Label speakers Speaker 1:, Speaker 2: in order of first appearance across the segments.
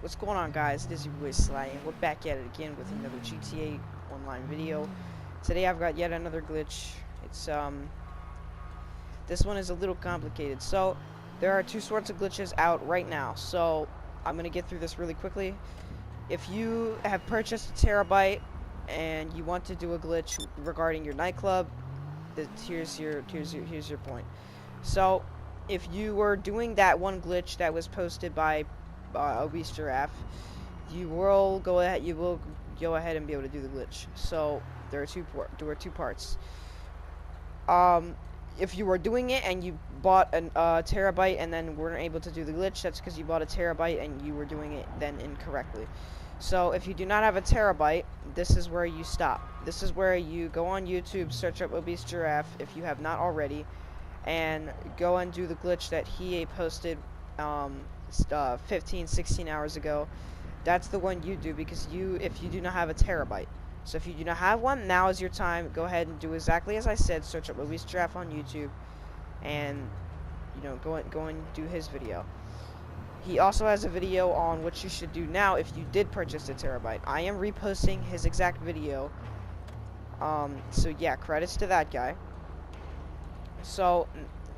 Speaker 1: What's going on, guys? It is your boy Sly, and we're back at it again with another GTA Online video. Today I've got yet another glitch. It's this one is a little complicated. So there are two sorts of glitches out right now. So I'm gonna get through this really quickly. If you have purchased a terabyte and you want to do a glitch regarding your nightclub, here's your point. So if you were doing that one glitch that was posted by Obese Giraffe, you will go ahead and be able to do the glitch. So there are two parts. If you were doing it and you bought a terabyte and then weren't able to do the glitch, that's because you bought a terabyte and you were doing it then incorrectly. So if you do not have a terabyte, this is where you stop. This is where you go on YouTube, search up Obese Giraffe if you have not already, and go and do the glitch that he posted 15-16 hours ago. That's the one you do, because if you do not have a terabyte. So if you do not have one, now is your time. Go ahead and do exactly as I said. Search up Obese Giraffe on YouTube, and go and do his video. He also has a video on what you should do now if you did purchase a terabyte. I am reposting his exact video. So yeah, credits to that guy. So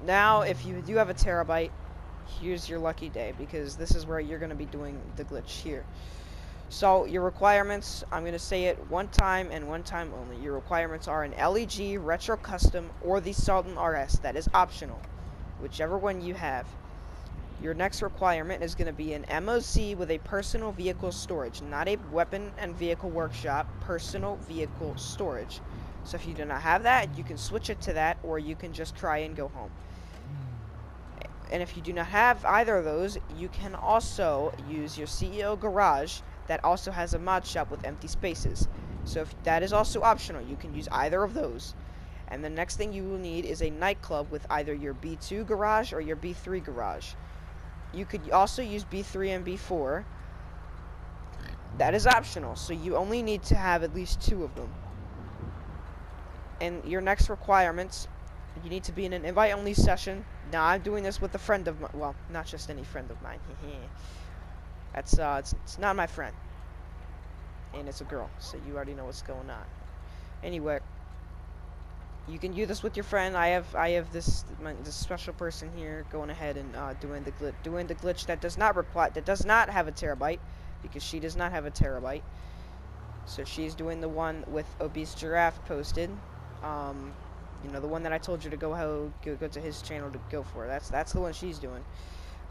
Speaker 1: now if you do have a terabyte, here's your lucky day, because this is where you're going to be doing the glitch here. So your requirements, I'm going to say it one time and one time only. Your requirements are an LEG, Retro Custom, or the Sultan RS. That is optional, whichever one you have. Your next requirement is going to be an MOC with a personal vehicle storage, not a weapon and vehicle workshop, personal vehicle storage. So if you do not have that, you can switch it to that, or you can just try and go home. And if you do not have either of those, you can also use your CEO garage that also has a mod shop with empty spaces. So if that is also optional, you can use either of those. And the next thing you will need is a nightclub with either your B2 garage or your B3 garage. You could also use B3 and B4. That is optional, so you only need to have at least 2 of them. And your next requirements, you need to be in an invite-only session. Now, I'm doing this with a friend of mine. Well, not just any friend of mine. That's it's not my friend, and it's a girl, so you already know what's going on. Anyway, you can do this with your friend. I have this special person here going ahead and doing the glitch that does not have a terabyte, because she does not have a terabyte. So she's doing the one with Obese Giraffe posted. The one that I told you to go to his channel to go for. That's the one she's doing.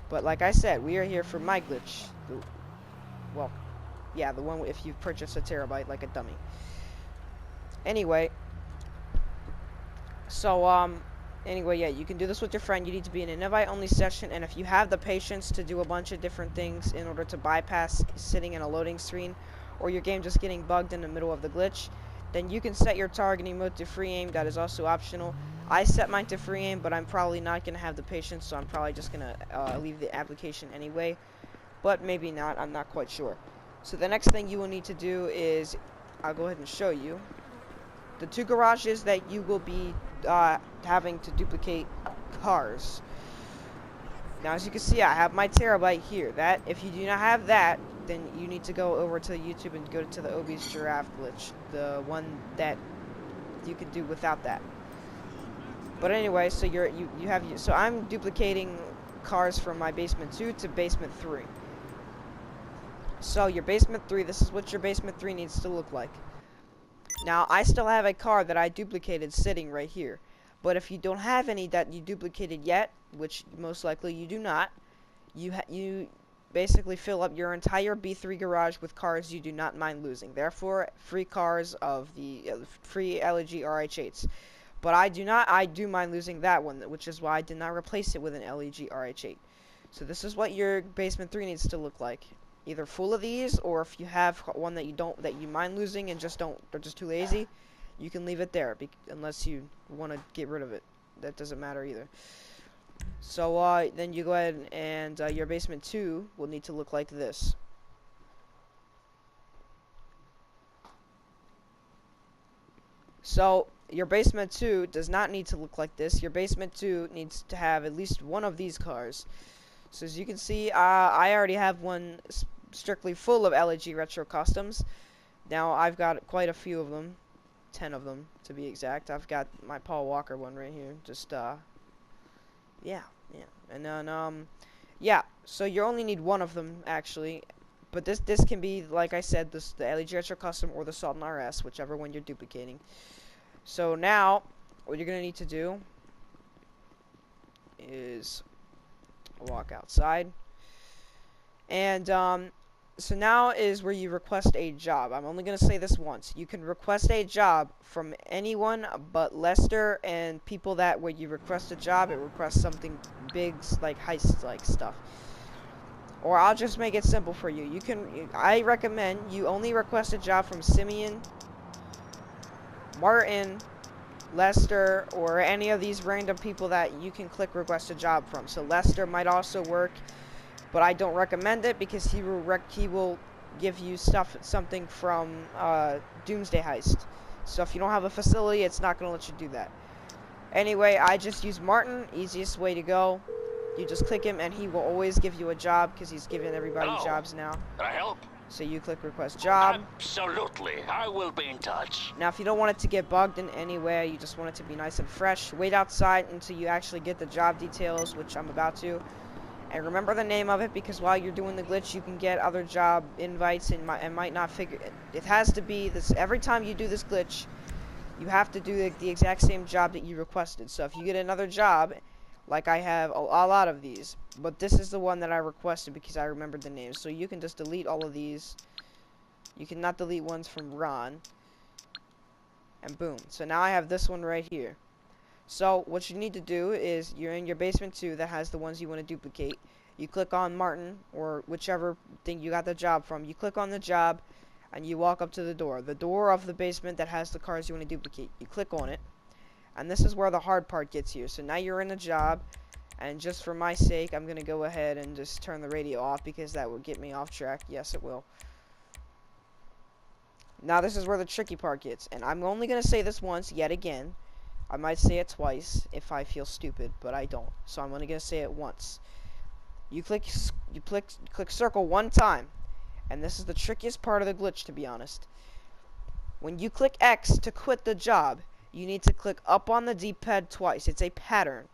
Speaker 1: But like I said, we are here for my glitch. The one if you purchase a terabyte like a dummy. Anyway, so yeah, you can do this with your friend. You need to be in an invite-only session, and if you have the patience to do a bunch of different things in order to bypass sitting in a loading screen, or your game just getting bugged in the middle of the glitch, then you can set your targeting mode to free aim. That is also optional. I set mine to free aim, but I'm probably not going to have the patience, so I'm probably just going to leave the application anyway. But maybe not, I'm not quite sure. So the next thing you will need to do is, I'll go ahead and show you, the 2 garages that you will be having to duplicate cars. Now, as you can see, I have my terabyte here. That, if you do not have that, then you need to go over to YouTube and go to the Obese Giraffe glitch, the one that you could do without that. But anyway, so so I'm duplicating cars from my basement 2 to basement 3. So your basement 3, this is what your basement 3 needs to look like. Now, I still have a car that I duplicated sitting right here. But if you don't have any that you duplicated yet, which most likely you do not, you basically fill up your entire B3 garage with cars you do not mind losing. Therefore, free cars of the free LEG RH8s. But I do mind losing that one, which is why I did not replace it with an LEG RH8. So this is what your basement 3 needs to look like. Either full of these, or if you have one that you mind losing and they're just too lazy, you can leave it there, unless you want to get rid of it. That doesn't matter either. So then you go ahead and your basement 2 will need to look like this. So your basement 2 does not need to look like this. Your basement 2 needs to have at least one of these cars. So as you can see, I already have one strictly full of LG Retro Customs. Now, I've got quite a few of them. 10 of them, to be exact. I've got my Paul Walker one right here. Just, yeah. And then, yeah. So you only need one of them, actually. But this can be, like I said, the LG Retro Custom or the Sultan RS, whichever one you're duplicating. So now, what you're going to need to do is walk outside. And, so now is where you request a job. I'm only going to say this once. You can request a job from anyone but Lester and people that when you request a job, it requests something big, like heist-like stuff. Or I'll just make it simple for you. I recommend you only request a job from Simeon, Martin, Lester, or any of these random people that you can click request a job from. So Lester might also work, but I don't recommend it because he will give you something from Doomsday Heist. So if you don't have a facility, it's not going to let you do that. Anyway, I just use Martin, easiest way to go. You just click him, and he will always give you a job because he's giving everybody jobs now.
Speaker 2: Can I help?
Speaker 1: So you click request job.
Speaker 2: Absolutely. I will be in touch.
Speaker 1: Now, if you don't want it to get bugged in any way, you just want it to be nice and fresh, wait outside until you actually get the job details, which I'm about to. And remember the name of it, because while you're doing the glitch, you can get other job invites and might not figure it. It has to be this every time you do this glitch. You have to do the exact same job that you requested. So if you get another job, like I have a lot of these, but this is the one that I requested because I remembered the name. So you can just delete all of these. You cannot delete ones from Ron. And boom. So now I have this one right here. So what you need to do is you're in your basement 2 that has the ones you want to duplicate. You click on Martin or whichever thing you got the job from. You click on the job and you walk up to the door of the basement that has the cars you want to duplicate. You click on it. And this is where the hard part gets here. So now you're in a job, and just for my sake, I'm going to go ahead and just turn the radio off because that will get me off track. Yes, it will. Now this is where the tricky part gets, and I'm only going to say this once yet again. I might say it twice if I feel stupid, but I don't. So I'm only going to say it once. You click circle one time, and this is the trickiest part of the glitch, to be honest. When you click X to quit the job, you need to click up on the D-pad twice. It's a pattern.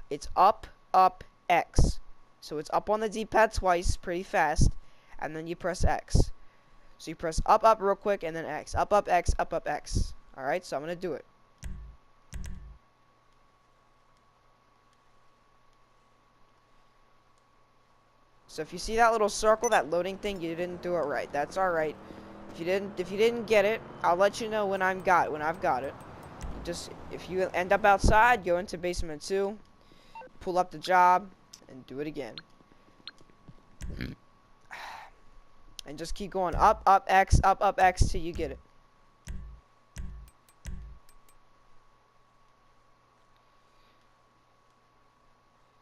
Speaker 1: It's up, up, X. So it's up on the D-pad twice, pretty fast, and then you press X. So you press up, up real quick, and then X. Up, up, X, up, up, X. Alright, so I'm going to do it. So if you see that little circle, that loading thing, you didn't do it right. That's alright. If you didn't get it, I'll let you know when I've got it. Just, if you end up outside, go into basement 2, pull up the job, and do it again. And just keep going up, up, X, till you get it.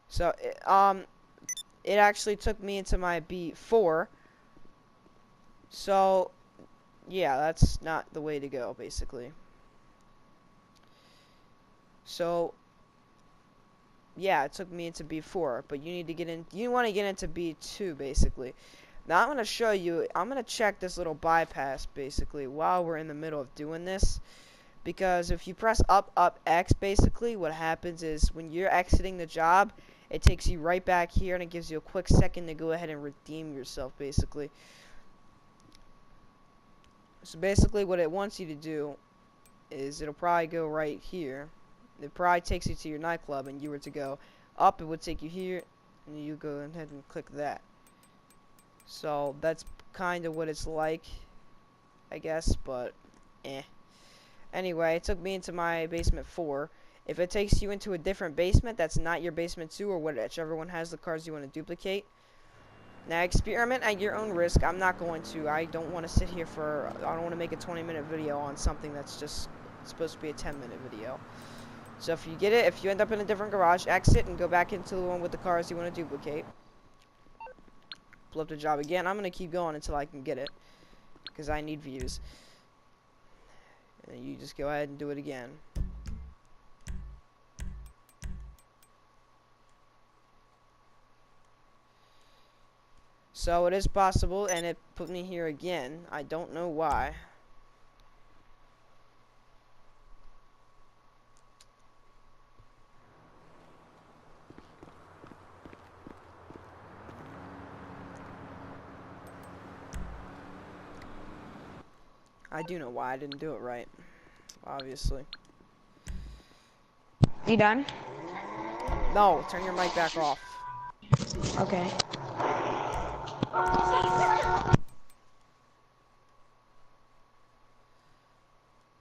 Speaker 1: So, it actually took me into my B4. So, yeah, that's not the way to go, basically. So, yeah, it took me into B4, but you want to get into B2, basically. Now, I'm going to show you, I'm going to check this little bypass, basically, while we're in the middle of doing this. Because if you press up, up, X, basically, what happens is, when you're exiting the job, it takes you right back here, and it gives you a quick second to go ahead and redeem yourself, basically. So, basically, what it wants you to do is, it'll probably go right here. It probably takes you to your nightclub, and you were to go up, it would take you here, and you go ahead and click that. So that's kind of what it's like, I guess, but Anyway, it took me into my basement 4. If it takes you into a different basement that's not your basement 2 or whichever one has the cars you want to duplicate, now experiment at your own risk. I'm not going to. I don't want to sit here I don't want to make a 20-minute video on something that's just supposed to be a 10-minute video. So if you get it, if you end up in a different garage, exit and go back into the one with the cars you want to duplicate. Pull up the job again. I'm going to keep going until I can get it, because I need views. And you just go ahead and do it again. So it is possible, and it put me here again. I don't know why. I do know why I didn't do it right, obviously.
Speaker 3: You done?
Speaker 1: No, turn your mic back off.
Speaker 3: Okay.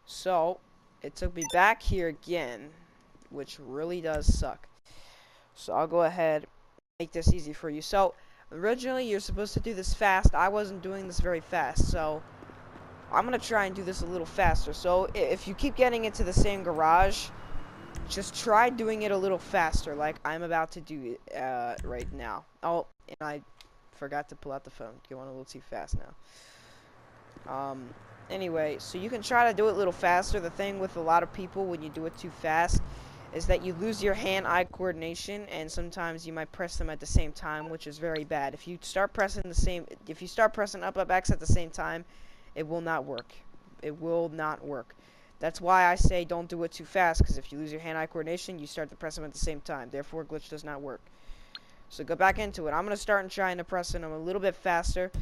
Speaker 1: So, it took me back here again, which really does suck. So I'll go ahead and make this easy for you. So, originally you're supposed to do this fast. I wasn't doing this very fast, so I'm going to try and do this a little faster. So, if you keep getting into the same garage, just try doing it a little faster, like I'm about to do it right now. Oh, and I forgot to pull out the phone. Going a little too fast now. Anyway, so you can try to do it a little faster. The thing with a lot of people when you do it too fast is that you lose your hand-eye coordination, and sometimes you might press them at the same time, which is very bad. If you start pressing up, up, X at the same time, it will not work. It will not work. That's why I say don't do it too fast, because if you lose your hand-eye coordination, you start to press them at the same time. Therefore, glitch does not work. So go back into it. I'm going to start trying to press them a little bit faster.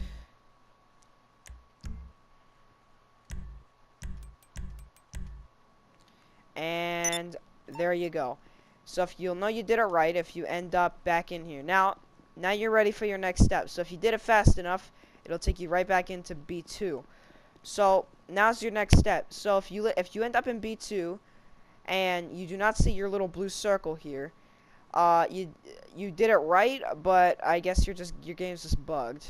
Speaker 1: And there you go. So if you'll know you did it right if you end up back in here. Now you're ready for your next step. So if you did it fast enough, it'll take you right back into B2. So now's your next step. So if you end up in B2 and you do not see your little blue circle here, you did it right, but I guess your game's just bugged.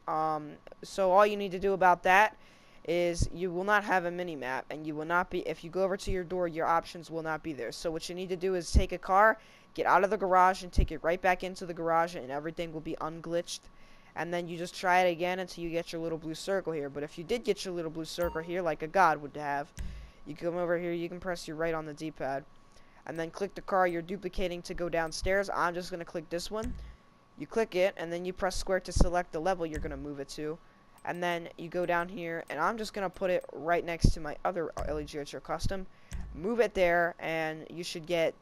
Speaker 1: So all you need to do about that is you will not have a mini-map, and you will not be, if you go over to your door, your options will not be there. So what you need to do is take a car, get out of the garage, and take it right back into the garage, and everything will be unglitched. And then you just try it again until you get your little blue circle here. But if you did get your little blue circle here, like a god would have, you come over here, you can press your right on the D-pad, and then click the car you're duplicating to go downstairs. I'm just going to click this one. You click it, and then you press square to select the level you're going to move it to. And then you go down here, and I'm just going to put it right next to my other LEGHR custom. Move it there, and you should get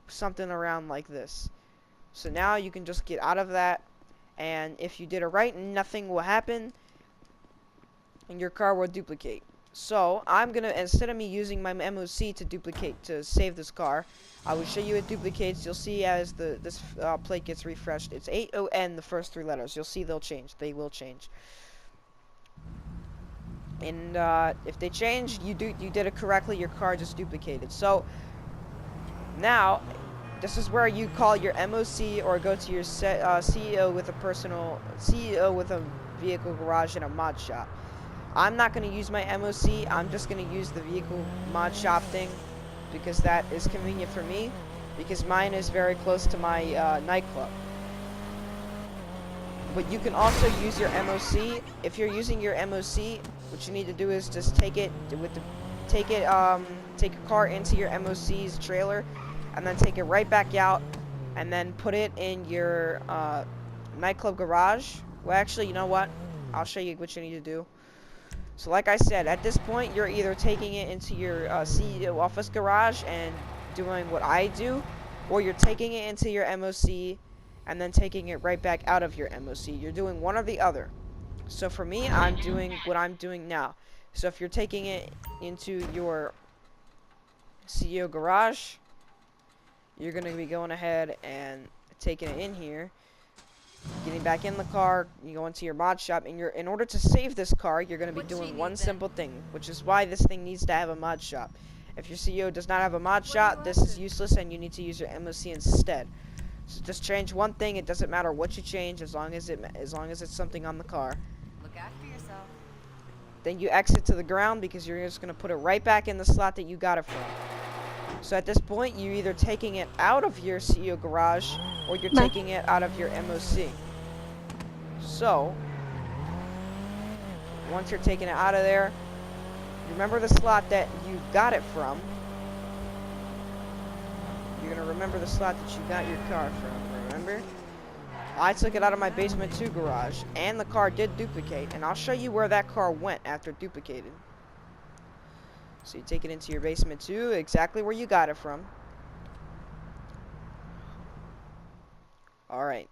Speaker 1: something around like this. So now you can just get out of that, and if you did it right, nothing will happen, and your car will duplicate. So I'm going to, instead of me using my MOC to duplicate, to save this car, I will show you it duplicates. You'll see as this plate gets refreshed, it's 8ON, the first 3 letters. You'll see they'll change. They will change. And if they change, you did it correctly. Your car just duplicated. So now, this is where you call your MOC or go to your CEO with a vehicle garage and a mod shop. I'm not going to use my MOC. I'm just going to use the vehicle mod shop thing because that is convenient for me. Because mine is very close to my nightclub. But you can also use your MOC. If you're using your MOC, what you need to do is just take a car into your MOC's trailer, and then take it right back out, and then put it in your nightclub garage. Well, actually, you know what? I'll show you what you need to do. So, like I said, at this point, you're either taking it into your CEO office garage and doing what I do, or you're taking it into your MOC and then taking it right back out of your MOC. You're doing one or the other. So for me, I'm doing what I'm doing now. So if you're taking it into your CEO garage, you're going to be going ahead and taking it in here, getting back in the car, you go into your mod shop, and in order to save this car, you're going to be doing one simple thing, which is why this thing needs to have a mod shop. If your CEO does not have a mod shop, this is useless, and you need to use your MOC instead. So just change one thing. It doesn't matter what you change, as long as it's something on the car.
Speaker 4: Look after yourself.
Speaker 1: Then you exit to the ground because you're just gonna put it right back in the slot that you got it from. So at this point, you're either taking it out of your CEO garage or you're taking it out of your MOC. So once you're taking it out of there, remember the slot that you got it from. You're gonna remember the slot that you got your car from, remember? I took it out of my basement 2 garage, and the car did duplicate, and I'll show you where that car went after duplicated. So you take it into your basement 2, exactly where you got it from. Alright.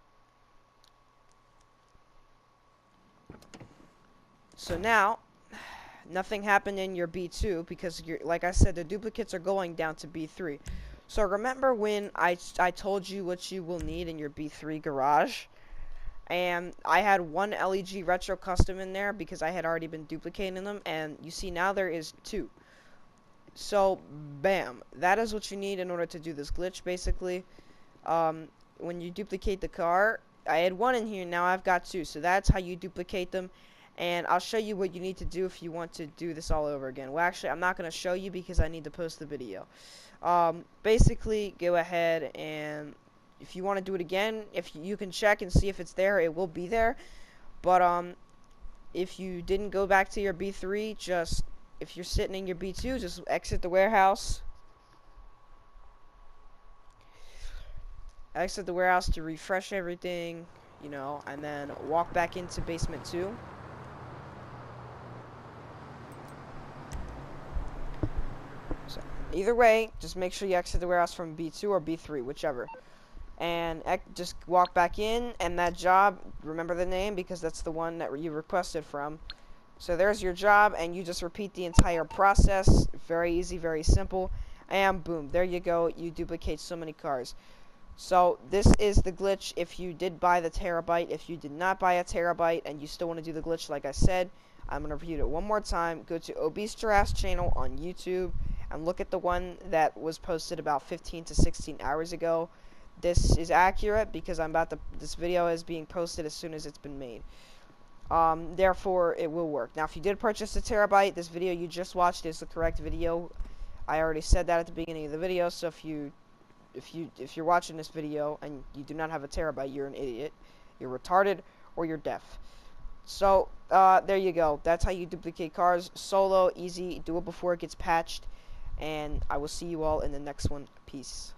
Speaker 1: So now, nothing happened in your B2 because, like I said, the duplicates are going down to B3. So remember when I told you what you will need in your B3 garage? And I had one LEG Retro Custom in there because I had already been duplicating them. And you see now there is 2. So, bam. That is what you need in order to do this glitch, basically. When you duplicate the car, I had 1 in here, now I've got 2. So that's how you duplicate them. And I'll show you what you need to do if you want to do this all over again. Well, actually, I'm not going to show you because I need to post the video. Basically, go ahead and if you want to do it again, if you can check and see if it's there, it will be there. But if you didn't go back to your B3, just if you're sitting in your B2, just exit the warehouse. Exit the warehouse to refresh everything, you know, and then walk back into basement 2. So either way, just make sure you exit the warehouse from B2 or B3, whichever. And just walk back in, and that job, remember the name because that's the one that you requested from. So there's your job, and you just repeat the entire process. Very easy, very simple. And boom, there you go. You duplicate so many cars. So this is the glitch if you did buy the TERRORBYTE. If you did not buy a TERRORBYTE and you still want to do the glitch like I said, I'm going to repeat it one more time. Go to Obese Giraffe's channel on YouTube and look at the one that was posted about 15 to 16 hours ago. This is accurate because this video is being posted as soon as it's been made. Therefore, it will work. Now, if you did purchase the TERRORBYTE, this video you just watched is the correct video. I already said that at the beginning of the video, so if you're watching this video and you do not have a TERRORBYTE, you're an idiot, you're retarded, or you're deaf. So, there you go. That's how you duplicate cars. Solo, easy, do it before it gets patched, and I will see you all in the next one. Peace.